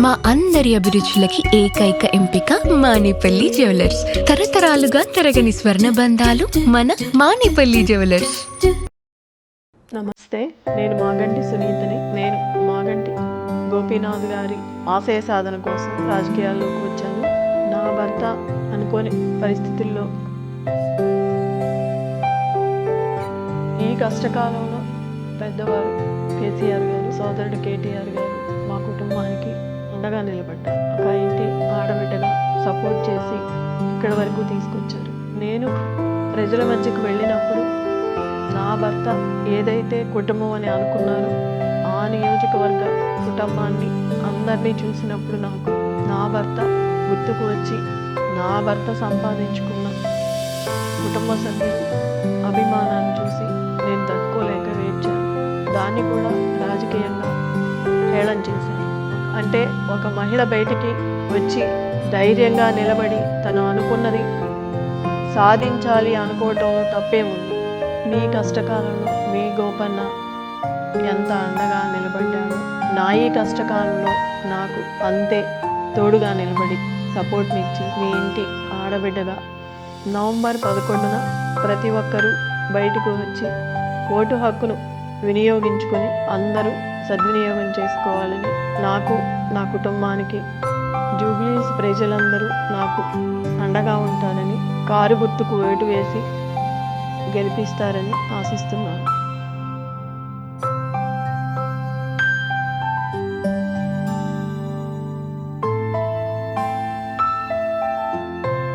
మా అందరి అభిరుచులకి ఏకైక ఎంపిక మానేపల్లి జ్యువెలర్స్. తరతరాలుగా తరగని స్వర్ణ బంధాలు మన మానేపల్లి జ్యువెలర్స్. నమస్తే, నేను మాగంటి సునీతని. నేను మాగంటి గోపీనాథ్ గారి ఆశయ సాధన కోసం రాజకీయాల్లోకి వచ్చాను. నా భర్త అనుకోని పరిస్థితుల్లో ఈ కష్టకాలంలో పెద్దవారు కేసీఆర్ గారు, సోదరుడు కేటీఆర్ గారు మా కుటుంబానికి అండగా నిలబడ్డారు. ఒక ఇంటి ఆడబిడ్డగా సపోర్ట్ చేసి ఇక్కడి వరకు తీసుకొచ్చారు. నేను ప్రజల మధ్యకు వెళ్ళినప్పుడు నా భర్త ఏదైతే కుటుంబం అని అనుకున్నారో ఆ నియోజకవర్గ కుటుంబాన్ని అందరినీ చూసినప్పుడు నాకు నా భర్త గుర్తుకు వచ్చి, నా భర్త సంపాదించుకున్న కుటుంబ సభ్యులు అభిమానాన్ని చూసి నేను తట్టుకోలేక వేచాను. దాన్ని కూడా రాజకీయంగా హేళన చేశాను. అంటే ఒక మహిళ బయటికి వచ్చి ధైర్యంగా నిలబడి తను అనుకున్నది సాధించాలి అనుకోవటంలో తప్పేముంది. మీ కష్టకాలంలో మీ గోపన్న ఎంత అండగా నిలబడ్డాడో నా ఈ కష్టకాలంలో నాకు అంతే తోడుగా నిలబడి సపోర్ట్నిచ్చి మీ ఇంటి ఆడబిడ్డగా నవంబర్ 11న ప్రతి ఒక్కరూ బయటకు వచ్చి ఓటు హక్కును వినియోగించుకొని అందరూ సద్వినియోగం చేసుకోవాలని, నాకు నా కుటుంబానికి జూబ్లీస్ ప్రజలందరూ నాకు అండగా ఉంటారని, కారు గుర్తుకు ఓటు వేసి గెలిపిస్తారని ఆశిస్తున్నాను.